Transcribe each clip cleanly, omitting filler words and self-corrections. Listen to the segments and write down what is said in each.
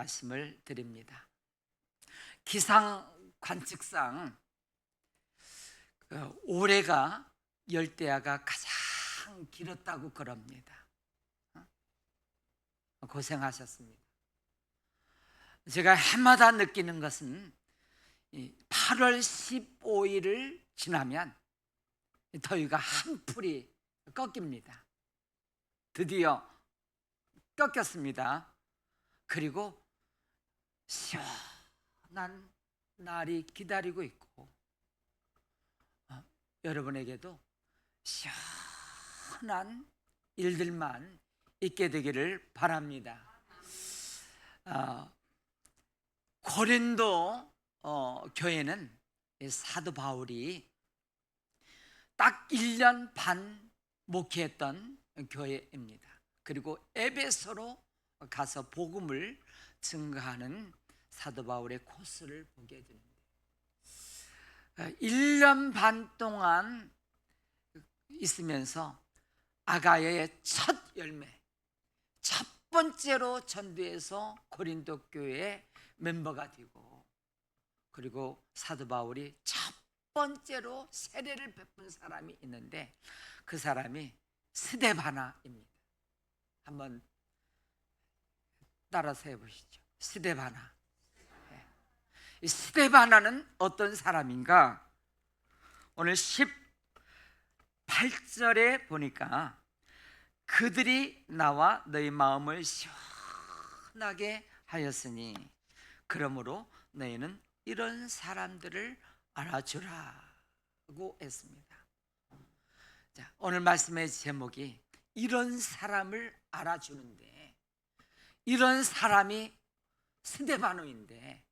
말씀을 드립니다. 기상 관측상 올해가 열대야가 가장 길었다고 그럽니다. 고생하셨습니다. 제가 해마다 느끼는 것은 8월 15일을 지나면 더위가 한풀이 꺾입니다. 드디어 꺾였습니다. 그리고 시원한 날이 기다리고 있고, 여러분에게도 시원한 일들만 있게 되기를 바랍니다. 고린도 교회는 사도 바울이 딱 1년 반 목회했던 교회입니다. 그리고 에베소로 가서 복음을 증거하는 사도 바울의 코스를 보게 됩니다. 1년 반 동안 있으면서 아가야의 첫 열매, 첫 번째로 전도해서 고린도 교회의 멤버가 되고, 그리고 사도 바울이 첫 번째로 세례를 베푼 사람이 있는데 그 사람이 스데바나입니다. 한번 따라서 해보시죠. 스데바나. 이 스데바나는 어떤 사람인가? 오늘 18절에 보니까 그들이 나와 너희 마음을 시원하게 하였으니 그러므로 너희는 이런 사람들을 알아주라고 했습니다. 자, 오늘 말씀의 제목이 이런 사람을 알아주는데, 이런 사람이 스데바노인데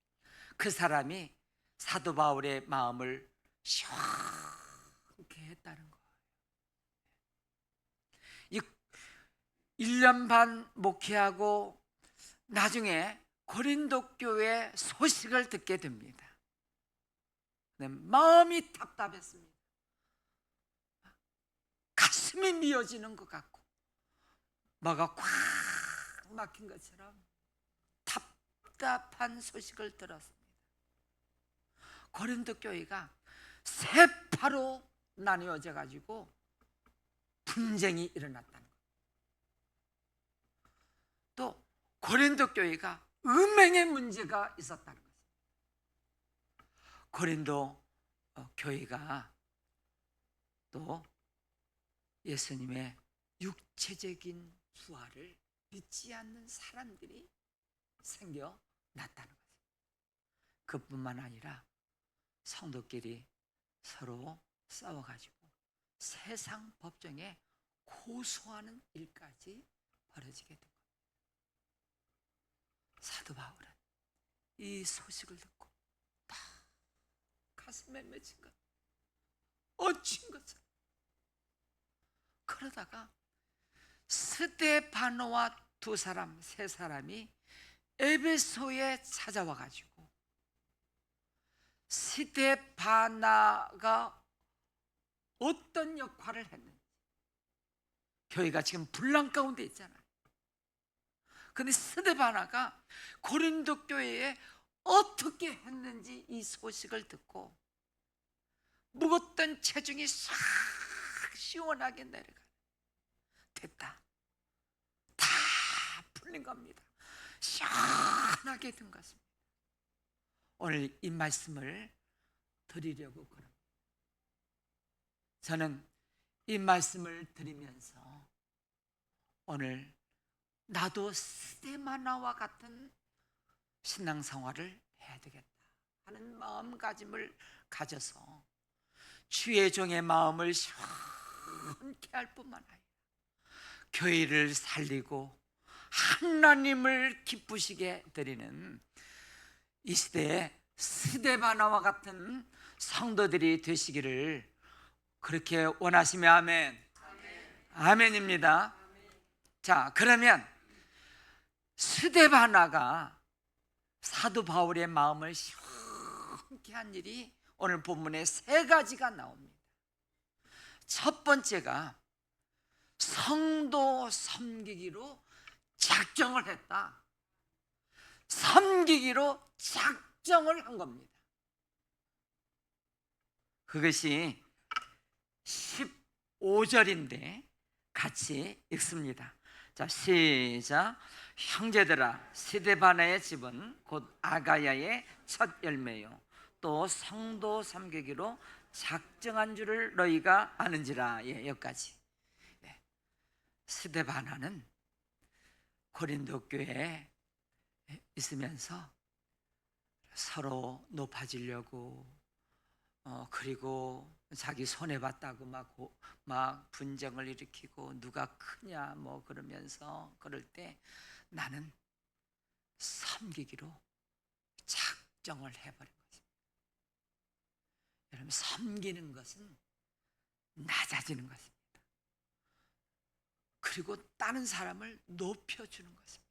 그 사람이 사도 바울의 마음을 시원하게 했다는 거예요. 1년 반 목회하고 나중에 고린도 교회 소식을 듣게 됩니다. 마음이 답답했습니다. 가슴이 미어지는 것 같고 뭐가 꽉 막힌 것처럼 답답한 소식을 들었습니다. 고린도 교회가 세 파로 나뉘어져 가지고 분쟁이 일어났다는 거예요. 또 고린도 교회가 음행의 문제가 있었다는 거예요. 고린도 교회가 또 예수님의 육체적인 부활을 믿지 않는 사람들이 생겨났다는 거죠. 그뿐만 아니라 성도끼리 서로 싸워가지고 세상 법정에 고소하는 일까지 벌어지게 된 겁니다. 사도 바울은 이 소식을 듣고 다 가슴에 맺힌 것, 얹힌 것처럼. 그러다가 스데바노와 세 사람이 에베소에 찾아와 가지고 스데바나가 어떤 역할을 했는지, 교회가 지금 분란 가운데 있잖아요. 근데 스데바나가 고린도 교회에 어떻게 했는지 이 소식을 듣고 무겁던 체중이 싹 시원하게 내려가. 됐다. 다 풀린 겁니다. 시원하게 된 것입니다. 오늘 이 말씀을 드리려고 그럽니다. 저는 이 말씀을 드리면서 오늘 나도 스데바나와 같은 신앙생활을 해야 되겠다 하는 마음가짐을 가져서 주의 종의 마음을 시원케 할 뿐만 아니라 교회를 살리고 하나님을 기쁘시게 드리는 이 시대에 스데바나와 같은 성도들이 되시기를 그렇게 원하시며 아멘. 아멘입니다. 자, 그러면 스데바나가 사도 바울의 마음을 시원케 한 일이 오늘 본문에 세 가지가 나옵니다. 첫 번째가 성도 섬기기로 작정을 했다. 섬기기로 작정을 한 겁니다. 그것이 15절인데 같이 읽습니다. 자, 시작. 형제들아, 스데바나의 집은 곧 아가야의 첫 열매요 또 성도 섬기기로 작정한 줄을 너희가 아는지라. 예, 여기까지. 예. 스데바나는 고린도 교회에 있으면서 서로 높아지려고 그리고 자기 손해봤다고 막 분쟁을 일으키고 누가 크냐 뭐 그러면서 그럴 때 나는 섬기기로 작정을 해버린 것입니다. 여러분, 섬기는 것은 낮아지는 것입니다. 그리고 다른 사람을 높여주는 것입니다.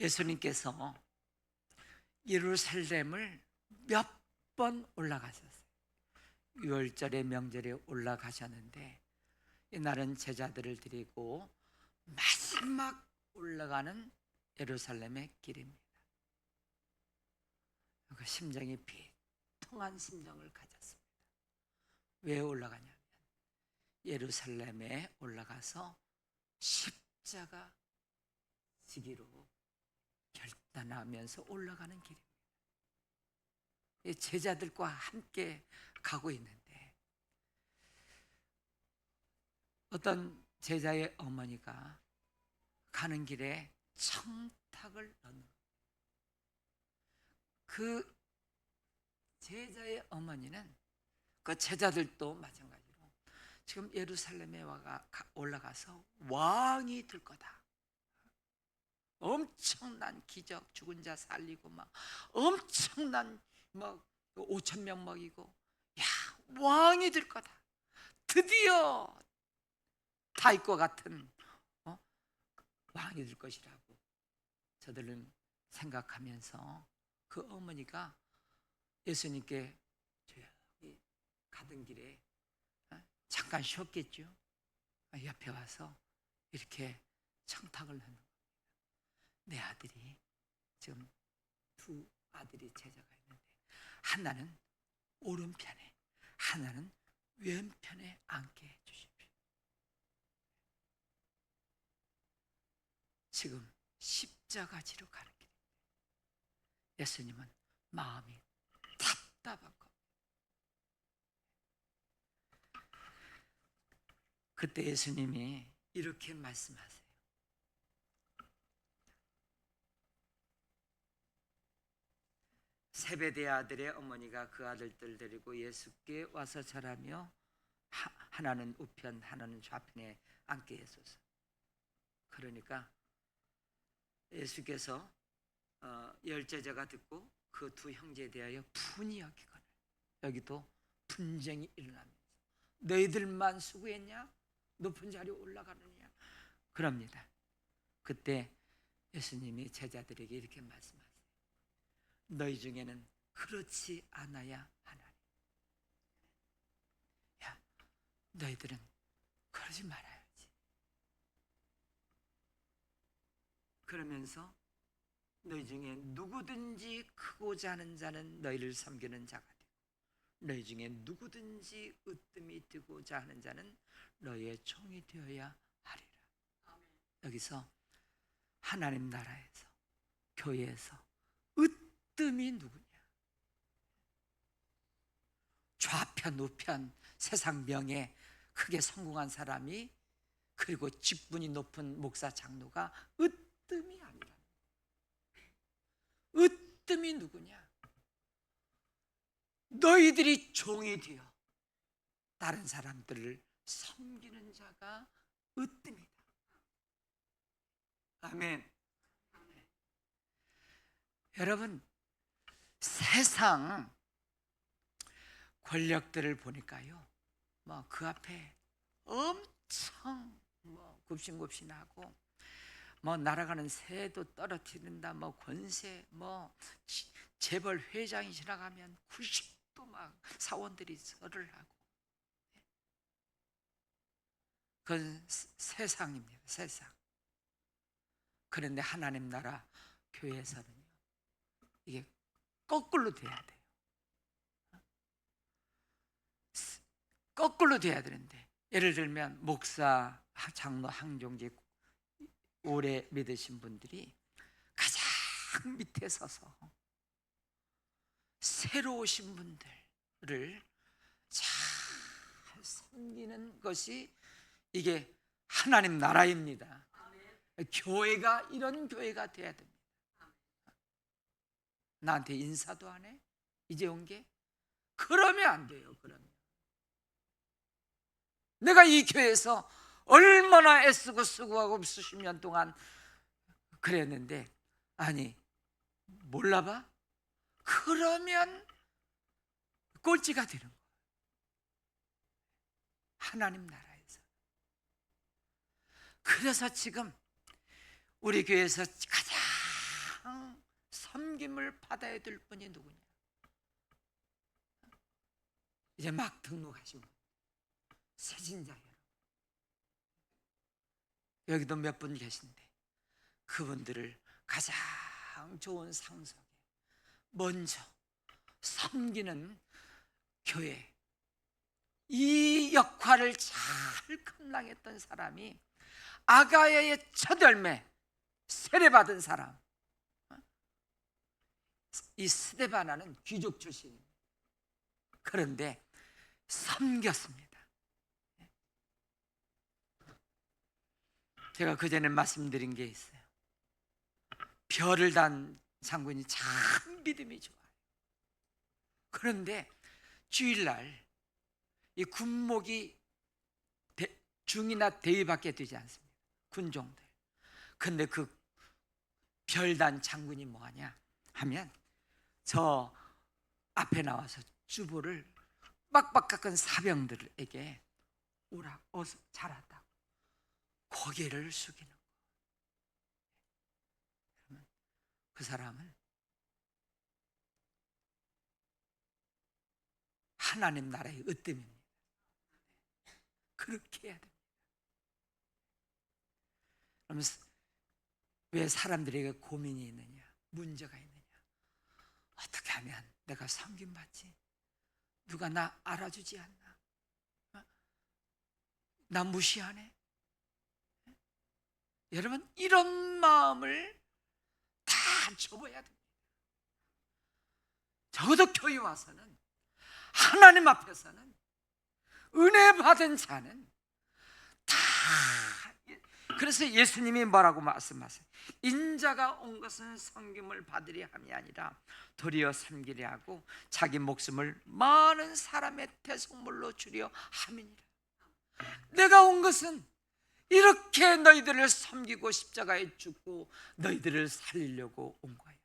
예수님께서 예루살렘을 몇 번 올라가셨어요. 6월절의 명절에 올라가셨는데 이날은 제자들을 데리고 마지막 올라가는 예루살렘의 길입니다. 그 심정이 비통한 심정을 가졌습니다. 왜 올라가냐면 예루살렘에 올라가서 십자가 지기로 결단하면서 올라가는 길입니다. 제자들과 함께 가고 있는데 어떤 제자의 어머니가 가는 길에 청탁을 넣는 거예요. 그 제자의 어머니는 그 제자들도 마찬가지로 지금 예루살렘에 올라가서 왕이 될 거다. 엄청난 기적, 죽은 자 살리고 막 엄청난 막 5천 명 먹이고, 야, 왕이 될 거다. 드디어 다윗과 같은 왕이 될 것이라고 저들은 생각하면서 그 어머니가 예수님께 저기 가던 길에 잠깐 쉬었겠죠. 옆에 와서 이렇게 청탁을 하는 겁니다. 내 아들이 지금 두 아들이 제자가 있는데 하나는 오른편에 하나는 왼편에 앉게 해주십시오. 지금 십자가 지러 가는 길입니다. 예수님은 마음이 답답한 겁니다. 그때 예수님이 이렇게 말씀하세요. 세베대 아들의 어머니가 그 아들들 데리고 예수께 와서 절하며 하나는 우편 하나는 좌편에 앉게 해소서. 그러니까 예수께서 열제자가 듣고 그 두 형제에 대하여 분이 여기거늘 여기도 분쟁이 일어나면서 너희들만 수고했냐? 높은 자리에 올라가느냐? 그럽니다. 그때 예수님이 제자들에게 이렇게 말씀하세요. 너희 중에는 그렇지 않아야 하나니. 야, 너희들은 그러지 말아야지. 그러면서 너희 중에 누구든지 크고자 하는 자는 너희를 섬기는 자가 되고 너희 중에 누구든지 으뜸이 뜨고자 하는 자는 너희의 종이 되어야 하리라. 여기서 하나님 나라에서 교회에서 으뜸이 누구냐? 좌편 우편 세상 명예 크게 성공한 사람이 그리고 직분이 높은 목사 장로가 으뜸이 아니라. 으뜸이 누구냐? 너희들이 종이 되어 다른 사람들을 섬기는 자가 으뜸이다. 아멘. 여러분, 세상 권력들을 보니까요, 뭐 그 앞에 엄청 굽신굽신하고 뭐 날아가는 새도 떨어뜨린다, 뭐 권세, 뭐 재벌 회장이 지나가면 90도 막 사원들이 절을 하고, 그건 세상입니다. 세상. 그런데 하나님 나라 교회에서는요, 이게 거꾸로 돼야 돼요. 거꾸로 돼야 되는데, 예를 들면 목사, 장로, 항종직 오래 믿으신 분들이 가장 밑에 서서 새로 오신 분들을 잘 섬기는 것이 이게 하나님 나라입니다. 교회가 이런 교회가 돼야 됩니다. 나한테 인사도 안 해? 이제 온 게? 그러면 안 돼요. 그러면 내가 이 교회에서 얼마나 애쓰고 수고하고 수십 년 동안 그랬는데, 아니 몰라봐? 그러면 꼴찌가 되는 거예요. 하나님 나라에서. 그래서 지금 우리 교회에서 가장 섬김을 받아야 될 분이 누구냐? 이제 막 등록하신 분, 세진자 여러분, 여기도 몇 분 계신데 그분들을 가장 좋은 상석에 먼저 섬기는 교회, 이 역할을 잘 감당했던 사람이 아가야의 첫 열매, 세례받은 사람, 이 스데바나는 귀족 출신입니다. 그런데 섬겼습니다. 제가 그전에 말씀드린 게 있어요. 별을 단 장군이 참 믿음이 좋아요. 그런데 주일날 이 군목이 중이나 대위밖에 되지 않습니다. 군종들. 근데 그 별단 장군이 뭐하냐 하면 저 앞에 나와서 주보를 빡빡 깎은 사병들에게 오라, 어서 잘한다, 고개를 숙이는 거예요. 그러면 그 사람은 하나님 나라의 으뜸입니다. 그렇게 해야 됩니다. 그러면 왜 사람들에게 고민이 있느냐, 문제가 있느냐, 어떻게 하면 내가 섬김받지? 누가 나 알아주지 않나? 나 무시하네? 여러분, 이런 마음을 다 접어야 됩니다. 적어도 교회 와서는, 하나님 앞에서는, 은혜 받은 자는 다. 그래서 예수님이 뭐라고 말씀하세요? 인자가 온 것은 섬김을 받으려 함이 아니라 도리어 섬기려 하고 자기 목숨을 많은 사람의 대속물로 주려 함이니라. 내가 온 것은 이렇게 너희들을 섬기고 십자가에 죽고 너희들을 살리려고 온 거야.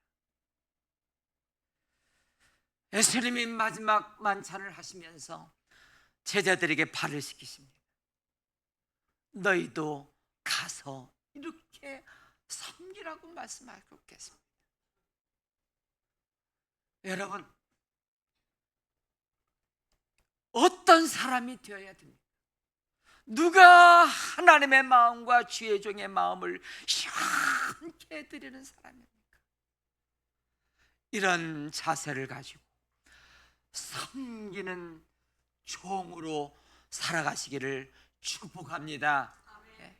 예수님이 마지막 만찬을 하시면서 제자들에게 발을 씻기십니다. 너희도 가서 이렇게 섬기라고 말씀하고 계십니다. 여러분, 어떤 사람이 되어야 됩니까? 누가 하나님의 마음과 주의 종의 마음을 시원케 해드리는 사람입니까? 이런 자세를 가지고 섬기는 종으로 살아가시기를 축복합니다. 네.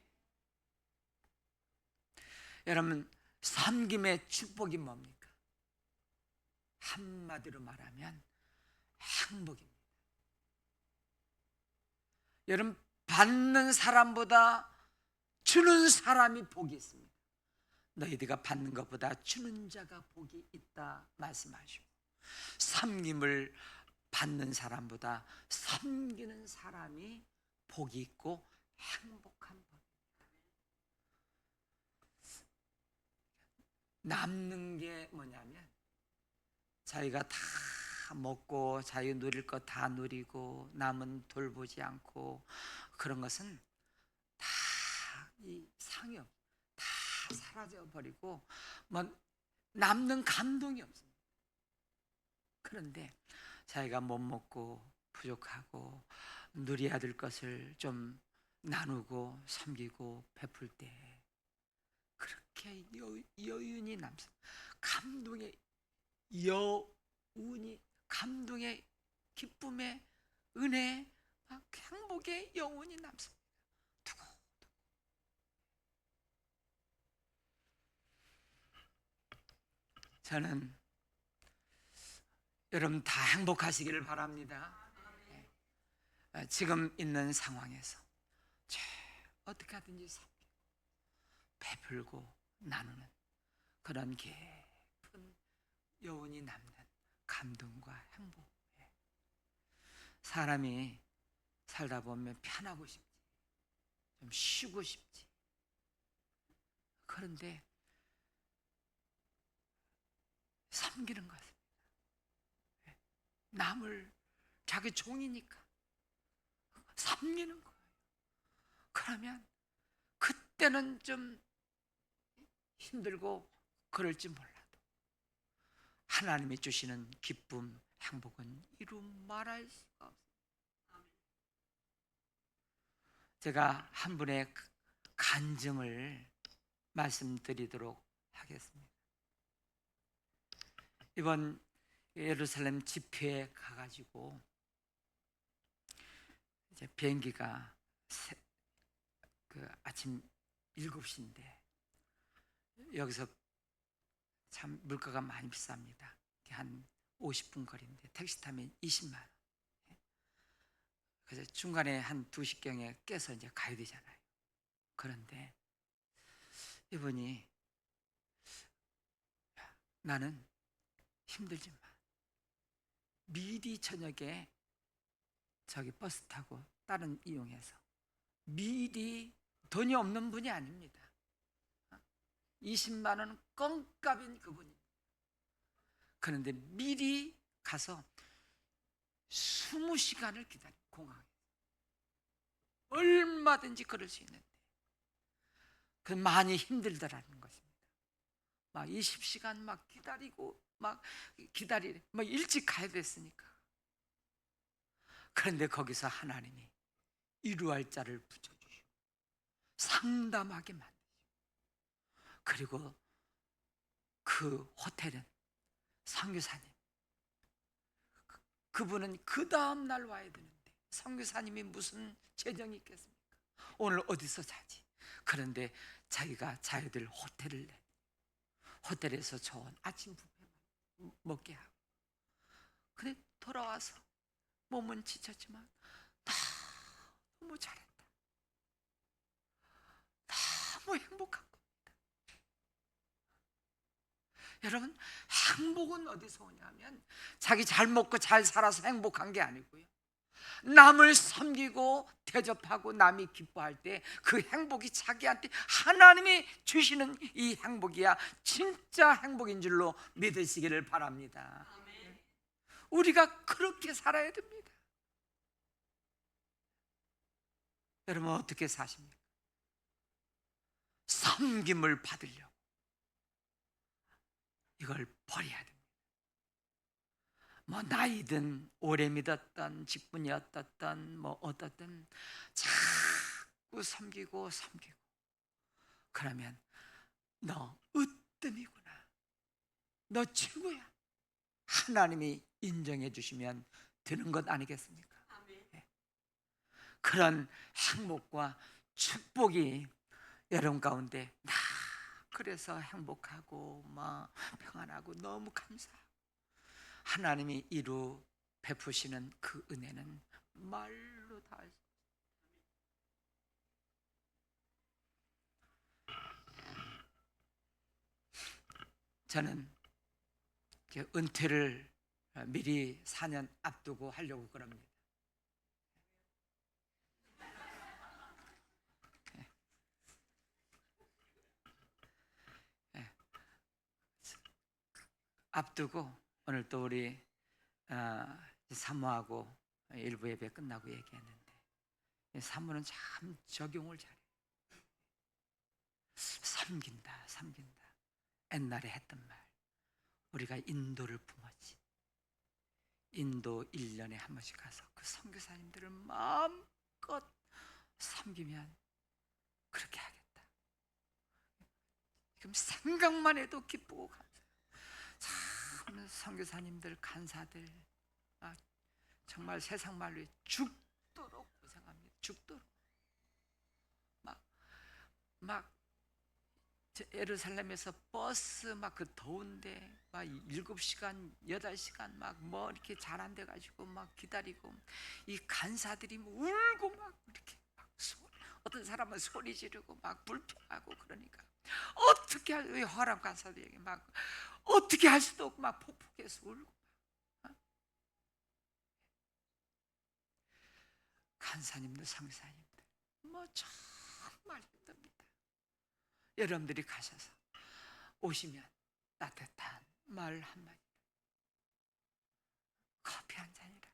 여러분, 섬김의 축복이 뭡니까? 한마디로 말하면 행복입니다. 여러분, 받는 사람보다 주는 사람이 복이 있습니다. 너희들가 받는 것보다 주는 자가 복이 있다 말씀하시고, 섬김을 받는 사람보다 섬기는 사람이 복이 있고 행복한 법. 남는 게 뭐냐면 자기가 다 먹고 자기 누릴 거 다 누리고 남은 돌보지 않고 그런 것은 다 이 상이 없어. 다 사라져 버리고 뭐 남는 감동이 없습니다. 그런데 자기가 못 먹고 부족하고 누려야 될 것을 좀 나누고 섬기고 베풀 때 그렇게 행복해 여운이 남습니다. 감동의 여운이, 감동의 기쁨의 은혜, 막 행복의 여운이 남습니다. 저는 여러분 다 행복하시기를 바랍니다. 지금 있는 상황에서 어떻게 하든지 섬기고 베풀고 나누는 그런 깊은 여운이 남는 감동과 행복. 사람이 살다 보면 편하고 싶지, 좀 쉬고 싶지. 그런데 섬기는 것입니다. 남을 자기 종이니까 섬기는 거예요. 그러면 그때는 좀 힘들고 그럴지 몰라도 하나님이 주시는 기쁨, 행복은 이루 말할 수가 없어요. 제가 한 분의 간증을 말씀드리도록 하겠습니다. 이번 예루살렘 집회에 가가지고 이제 비행기가 아침 7시인데 여기서 참 물가가 많이 비쌉니다. 한 50분 거리인데 택시 타면 20만 원. 그래서 중간에 한 2시경에 깨서 이제 가야 되잖아요. 그런데 이분이 나는 힘들지만 미리 저녁에 저기 버스 타고 다른 이용해서 미리, 돈이 없는 분이 아닙니다. 20만 원은 껌값인 그분이. 그런데 미리 가서 20시간을 기다려, 공항에. 얼마든지 그럴 수 있는데 그 많이 힘들더라는 것입니다. 막 20시간 막 기다리고 막 일찍 가야 됐으니까. 그런데 거기서 하나님이 이루할 자를 붙여주시고 상담하게 만드시고, 그리고 그 호텔은 선교사님, 그분은 그 다음 날 와야 되는데 선교사님이 무슨 재정이 있겠습니까? 오늘 어디서 자지? 그런데 자기가 자기들 호텔을 내, 호텔에서 좋은 아침 뷔페 먹게 하고, 근데 돌아와서 몸은 지쳤지만 너무 잘했다, 너무 행복한 겁니다. 여러분, 행복은 어디서 오냐면 자기 잘 먹고 잘 살아서 행복한 게 아니고요, 남을 섬기고 대접하고 남이 기뻐할 때 그 행복이 자기한테 하나님이 주시는 이 행복이야 진짜 행복인 줄로 믿으시기를 바랍니다. 우리가 그렇게 살아야 됩니다. 여러분 어떻게 사십니까? 섬김을 받으려고 이걸 버려야 됩니다. 뭐 나이든 오래 믿었던 직분이 어떻든 뭐 어떻든 자꾸 섬기고 그러면 너 으뜸이구나, 너 최고야, 하나님이 인정해 주시면 되는 것 아니겠습니까? 네. 그런 행복과 축복이 여러분 가운데 그래서 행복하고 막 평안하고 너무 감사하고 하나님이 이루 베푸시는 그 은혜는 말로 다 알 수 없어요. 저는 은퇴를 미리 4년 앞두고 하려고 그럽니다. 앞두고 오늘 또 우리 사모하고 일부 예배 끝나고 얘기했는데, 사모는 참 적용을 잘해. 섬긴다. 옛날에 했던 말, 우리가 인도를 품었지. 인도 1년에 한 번씩 가서 그 선교사님들을 마음껏 섬기면 그렇게 하겠다. 지금 생각만 해도 기쁘고 감사해요. 참 선교사님들, 간사들 정말 세상 말로 죽도록 고생합니다. 죽도록 막 예루살렘에서 버스 막 그 더운데 막 7시간 8시간 막 뭐 이렇게 잘 안 돼 가지고 막 기다리고, 이 간사들이 뭐 울고 막 이렇게 막 어떤 사람은 소리 지르고 막 불평하고, 그러니까 어떻게 화람 간사들에게 막 어떻게 할 수도 없고 막 폭폭해서 울고. 간사님들, 상사님들 뭐 정말 힘듭니다. 여러분들이 가셔서 오시면 따뜻한 말 한마디, 커피 한 잔이라도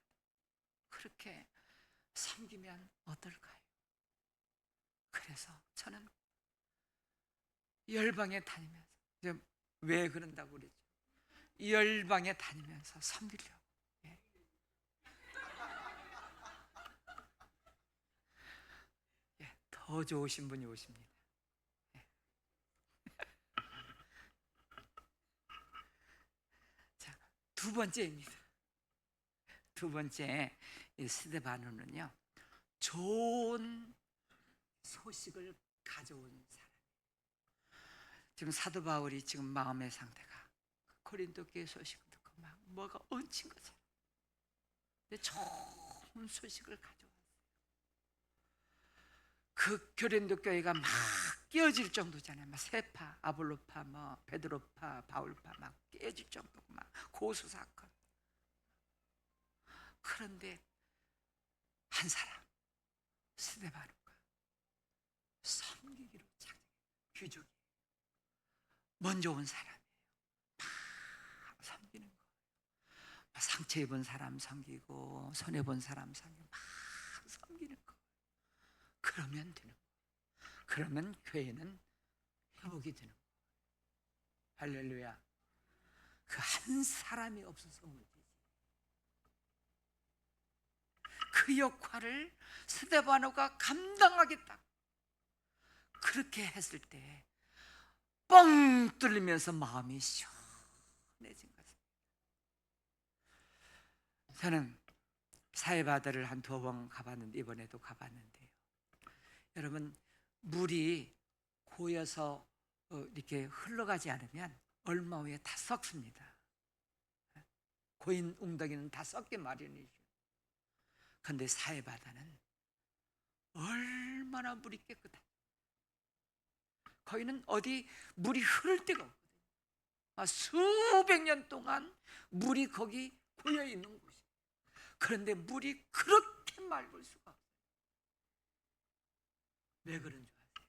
그렇게 섬기면 어떨까요? 그래서 저는 열방에 다니면서, 왜 그런다고 그랬죠? 열방에 다니면서 섬기려고. 더 좋으신 분이 오십니다. 자, 두 번째입니다. 두 번째, 스데바노는요, 좋은 소식을 가져온 사람. 지금 사도 바울이 지금 마음의 상태가 고린도 교회 소식을 듣고 막 뭐가 얹힌 것처럼, 근데 좋은 소식을 가져왔어요. 그 고린도 교회가 막 깨어질 정도잖아요. 막 세파, 아볼로파, 뭐 베드로파, 바울파 막 깨어질 정도고 막 고수 사건. 그런데 한 사람, 스데바노가 섬기기로 작정해요. 귀족이 먼저 온 사람이에요. 막 섬기는 거예요. 상처 입은 사람 섬기고, 손해 본 사람 섬기고, 막 섬기는 거예요. 그러면 되는 거예요. 그러면 교회는 회복이 되는 거예요. 할렐루야. 그 한 사람이 없어서 문제지. 그 역할을 스데바노가 감당하겠다, 그렇게 했을 때 뻥 뚫리면서 마음이 시원해진 것입니다. 저는 사해바다를 한 2번 가봤는데, 이번에도 가봤는데요, 여러분, 물이 고여서 이렇게 흘러가지 않으면 얼마 후에 다 썩습니다. 고인 웅덩이는 다 썩게 마련이죠. 그런데 사해바다는 얼마나 물이 깨끗한, 거기는 어디 물이 흐를 데가 없거든요. 수백 년 동안 물이 거기 고여 있는 곳이. 그런데 물이 그렇게 맑을 수가 없어요. 왜 그런 줄 아세요?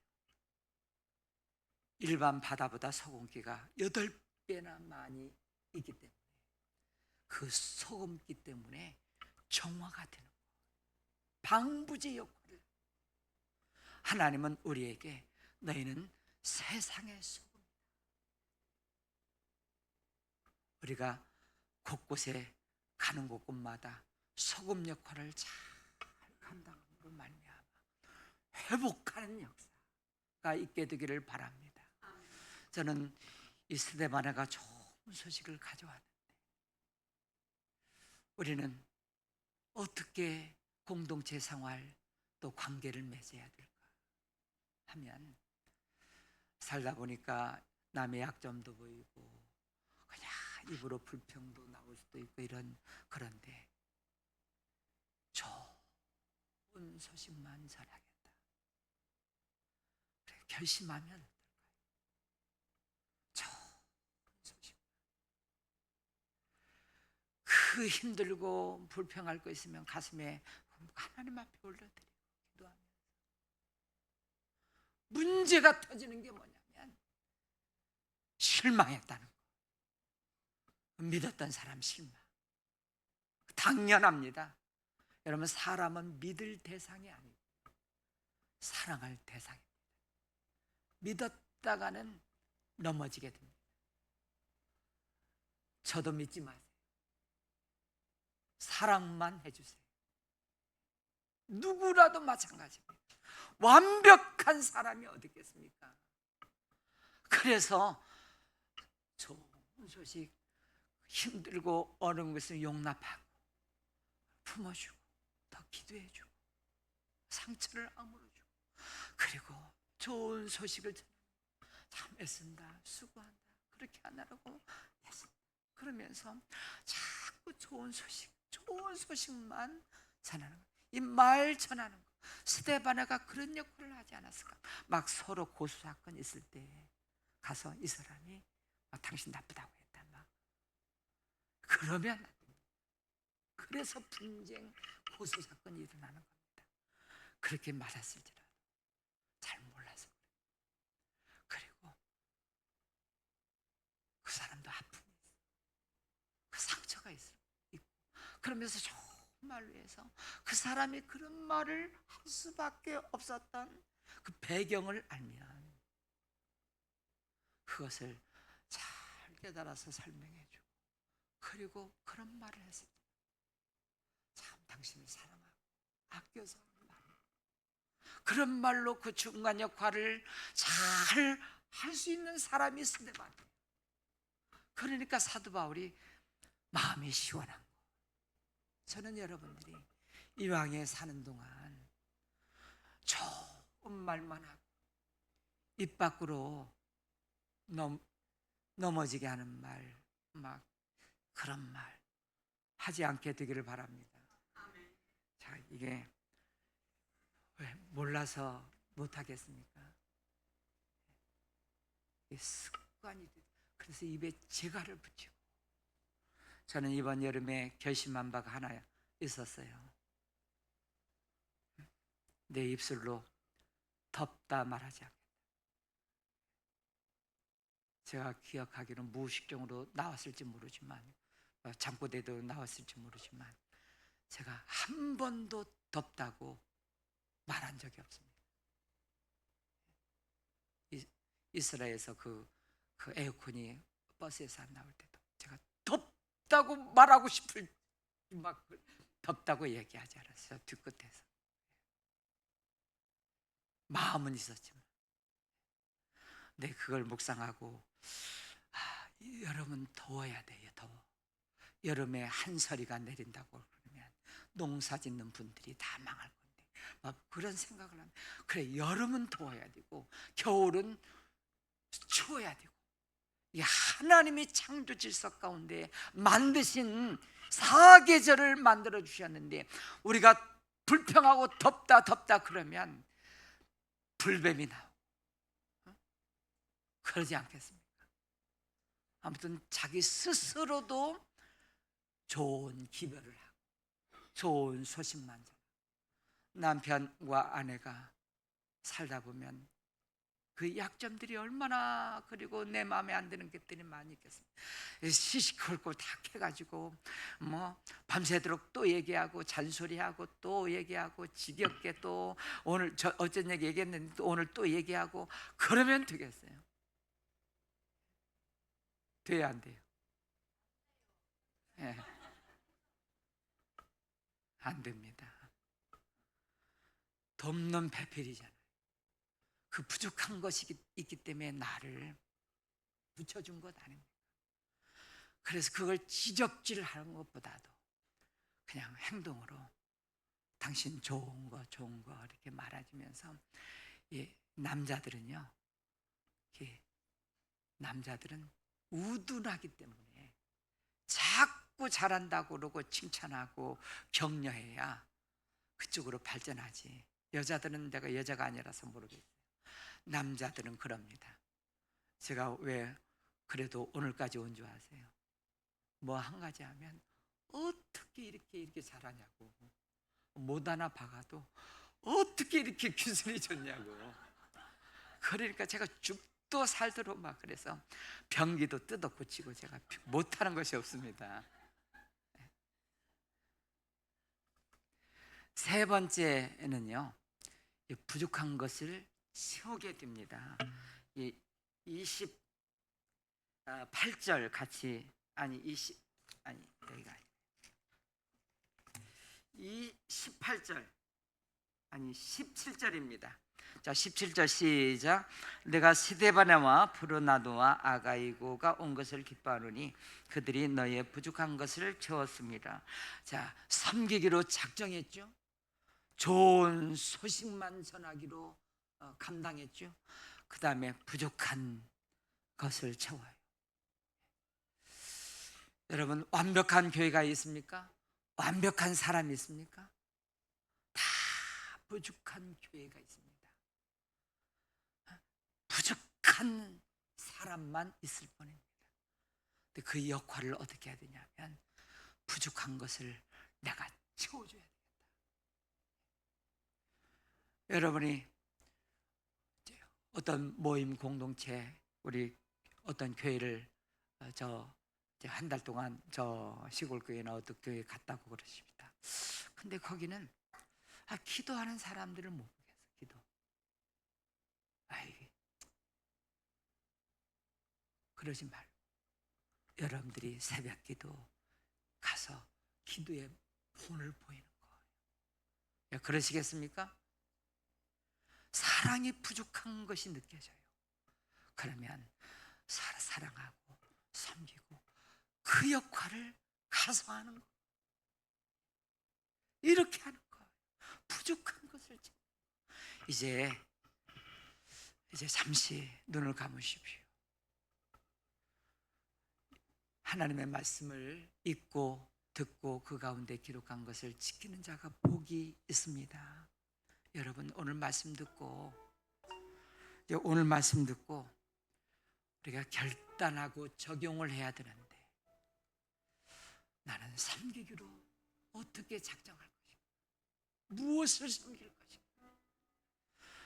일반 바다보다 소금기가 8배나 많이 있기 때문에, 그 소금기 때문에 정화가 되는 거예요. 방부제 역할을. 하나님은 우리에게 너희는 세상의 소금이다. 우리가 곳곳에 가는 곳곳마다 소금 역할을 잘 감당함으로 말미암아 회복하는 역사가 있게 되기를 바랍니다. 저는 이 스데바나가 좋은 소식을 가져왔는데, 우리는 어떻게 공동체 생활 또 관계를 맺어야 될까 하면, 살다 보니까 남의 약점도 보이고 그냥 입으로 불평도 나올 수도 있고 그런데 좋은 소식만 전하겠다, 그래 결심하면 어떨까요? 좋은 소식. 그 힘들고 불평할 거 있으면 가슴에 하나님 앞에 올려드리고 기도하면서, 문제가 터지는 게 뭐냐면 실망했다는 거. 믿었던 사람 실망, 당연합니다. 여러분, 사람은 믿을 대상이 아니고 사랑할 대상입니다. 믿었다가는 넘어지게 됩니다. 저도 믿지 마세요. 사랑만 해주세요. 누구라도 마찬가지입니다. 완벽한 사람이 어디 있겠습니까? 그래서 좋은 소식, 힘들고 어려운 것을 용납하고 품어주고 더 기도해주고 상처를 아물어주고, 그리고 좋은 소식을 참 애쓴다, 수고한다, 그렇게 하느라고 애쓴다. 그러면서 자꾸 좋은 소식만 전하는 거예요. 이 말 전하는 거. 스데바나가 그런 역할을 하지 않았을까? 막 서로 고소 사건 있을 때 가서 이 사람이 당신 나쁘다고 했다, 막 그러면 안 됩니다. 그래서 분쟁, 고소 사건이 일어나는 겁니다. 그렇게 말했을지라도 잘 몰라서 그래요. 그리고 그 사람도 아픔이 있어, 그 상처가 있고, 그러면서 좋은 말로 해서 그 사람이 그런 말을 할 수밖에 없었던 그 배경을 알면 그것을 잘 깨달아서 설명해주고, 그리고 그런 말을 했을 때 참 당신을 사랑하고 아껴서 하는 말, 그런 말로 그 중간 역할을 잘 할 수 있는 사람이 스데반이에요. 그러니까 사도 바울이 마음이 시원한 거. 저는 여러분들이 이왕에 사는 동안 좋은 말만 하고 입 밖으로 넘어지게 하는 말, 막 그런 말 하지 않게 되기를 바랍니다. 자, 이게 왜 몰라서 못하겠습니까? 이게 습관이 돼. 그래서 입에 재갈을 붙이고, 저는 이번 여름에 결심한 바가 하나 있었어요. 내 입술로 덮다 말하지 않겠다. 제가 기억하기로는 무의식적으로 나왔을지 모르지만, 잠꼬대도 나왔을지 모르지만, 제가 한 번도 덥다고 말한 적이 없습니다. 이스라엘에서 그 에어컨이 버스에서 안 나올 때도 제가 덥다고 말하고 싶을, 막 덥다고 얘기하지 않았어요. 뒤끝에서. 마음은 있었지만. 네, 그걸 묵상하고, 여름은 더워야 돼요. 더워. 여름에 한서리가 내린다고 그러면 농사 짓는 분들이 다 망할 건데, 막 그런 생각을 하면, 그래, 여름은 더워야 되고 겨울은 추워야 되고, 이 하나님이 창조 질서 가운데 만드신 사계절을 만들어 주셨는데, 우리가 불평하고 덥다 그러면 불뱀이 나오고, 그러지 않겠습니까? 아무튼 자기 스스로도 좋은 기별을 하고 좋은 소식만 전하고, 남편과 아내가 살다 보면 그 약점들이 얼마나, 그리고 내 마음에 안 드는 것들이 많이 있겠습니다. 시시콜콜 다 해가지고 뭐 밤새도록 또 얘기하고 잔소리하고 또 얘기하고 지겹게 또 오늘 저 어쩐 얘기 얘기했는데 또 오늘 또 얘기하고, 그러면 되겠어요? 돼야 안 돼요? 예. 안 됩니다. 덮는 배필이잖아요. 그 부족한 것이 있기 때문에 나를 붙여준 것 아닙니까? 그래서 그걸 지적질하는 것보다도 그냥 행동으로 당신 좋은 거 이렇게 말해주면서, 남자들은요, 남자들은 우둔하기 때문에 자꾸 잘한다고 그러고 칭찬하고 격려해야 그쪽으로 발전하지. 여자들은, 내가 여자가 아니라서 모르겠어요, 남자들은 그럽니다. 제가 왜 그래도 오늘까지 온 줄 아세요? 뭐 한 가지 하면 어떻게 이렇게 잘하냐고, 못 하나 박아도 어떻게 이렇게 기술이 좋냐고. 그러니까 제가 죽도 살도록 막, 그래서 변기도 뜯어 고치고 제가 못하는 것이 없습니다. 세 번째는요, 부족한 것을 채우게 됩니다. 이 28절 같이, 여기가 18절, 17절입니다. 자, 17절 시작. 내가 스데바나와 브로나도와 아가이고가 온 것을 기뻐하노니 그들이 너의 부족한 것을 채웠습니다. 자, 섬기기로 작정했죠. 좋은 소식만 전하기로 감당했죠. 그 다음에 부족한 것을 채워요. 여러분, 완벽한 교회가 있습니까? 완벽한 사람이 있습니까? 다 부족한 교회가 있습니다. 부족한 사람만 있을 뿐입니다. 근데 그 역할을 어떻게 해야 되냐면 부족한 것을 내가 채워줘야 되겠다. 여러분이 어떤 모임 공동체, 우리 어떤 교회를 한 달 동안 저 시골 교회나 어떤 교회 갔다고 그러십니다. 근데 거기는 기도하는 사람들을 못 보겠어. 기도. 그러지 말고 여러분들이 새벽 기도 가서 기도의 본을 보이는 거예요. 그러시겠습니까? 사랑이 부족한 것이 느껴져요. 그러면 사랑하고 섬기고 그 역할을 가서 하는 거예요. 이렇게 하는 거예요. 부족한 것을 이제 잠시 눈을 감으십시오. 하나님의 말씀을 읽고 듣고 그 가운데 기록한 것을 지키는 자가 복이 있습니다. 여러분, 오늘 말씀 듣고 우리가 결단하고 적용을 해야 되는데, 나는 섬기기로 어떻게 작정할 것인가? 무엇을 섬길 것인가?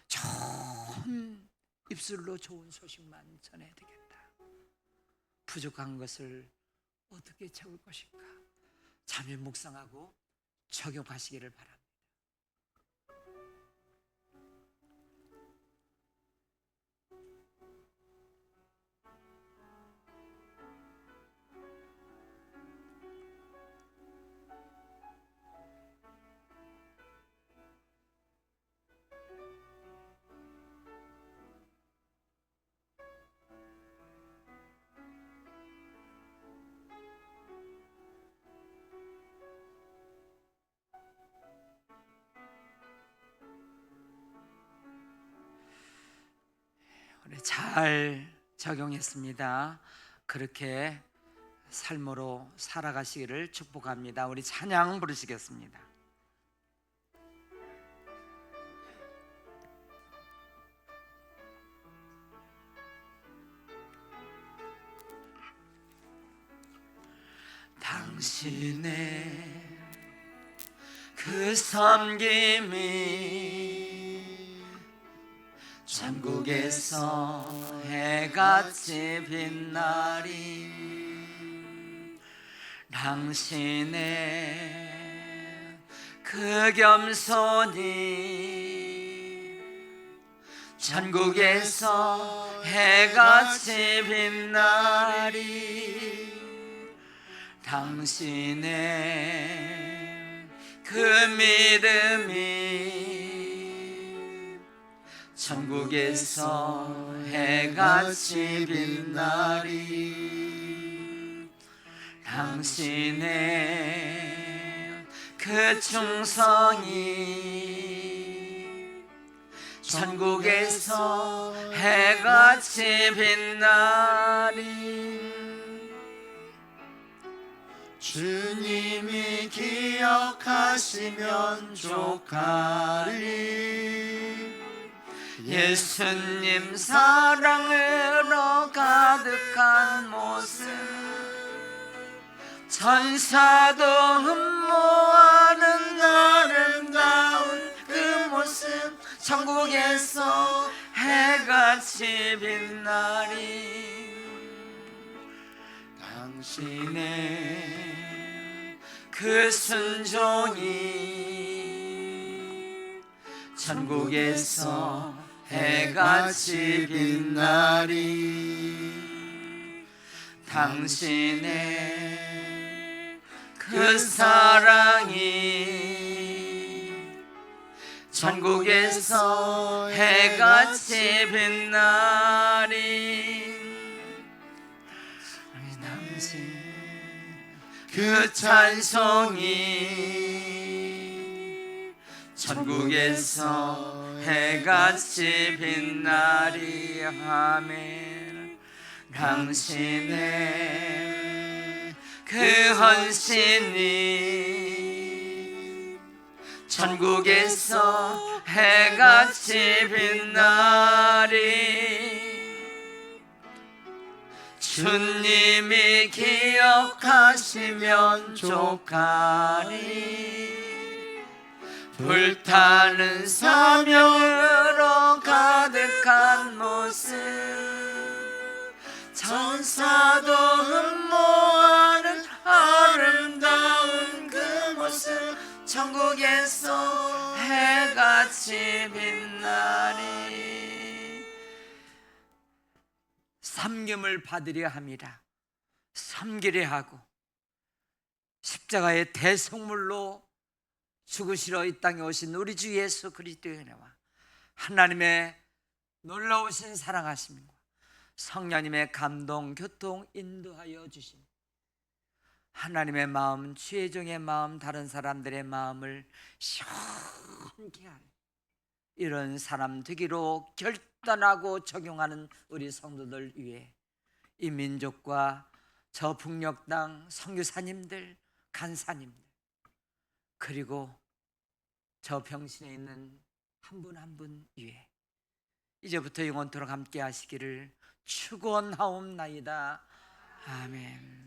좋은 입술로 좋은 소식만 전해야 되겠다. 부족한 것을 어떻게 채울 것인가? 잠시 묵상하고 적용하시기를 바랍니다. 잘 적용했습니다. 그렇게 삶으로 살아가시기를 축복합니다. 우리 찬양 부르시겠습니다. 당신의 그 섬김이 천국에서 해같이 빛나리. 당신의 그 겸손이 천국에서 해같이 빛나리. 당신의 그 믿음이 천국에서 해같이 빛나리. 당신의 그 충성이 천국에서 해같이 빛나리. 주님이 기억하시면 족하리. 예수님 사랑으로 가득한 모습, 천사도 흠모하는 아름다운 그 모습, 천국에서 해같이 빛나리. 당신의 그 순종이 천국에서 해같이 빛나리. 당신의 그 사랑이 천국에서 해같이 빛나리 당신 그 찬송이 천국에서 해같이 빛나리 아멘 당신의 그 헌신이 천국에서 해같이 빛나리 주님이 기억하시면 족하리 불타는 사명으로 가득한 모습 천사도 흠모하는 아름다운 그 모습 천국에서 해같이 빛나리 섬김을 받으려 함이라 섬기려 하고 십자가의 대속물로 죽으시러 이 땅에 오신 우리 주 예수 그리스도의 은혜와 하나님의 놀라우신 사랑하심과 성령님의 감동, 교통, 인도하여 주심 하나님의 마음, 주의 종의 마음, 다른 사람들의 마음을 시원케 하는 이런 사람 되기로 결단하고 적용하는 우리 성도들 위해 이 민족과 저 북녘 땅 선교사님들, 간사님들 그리고 저 병신에 있는 한 분 한 분 위해 이제부터 영원토록 함께 하시기를 축원하옵나이다. 아멘.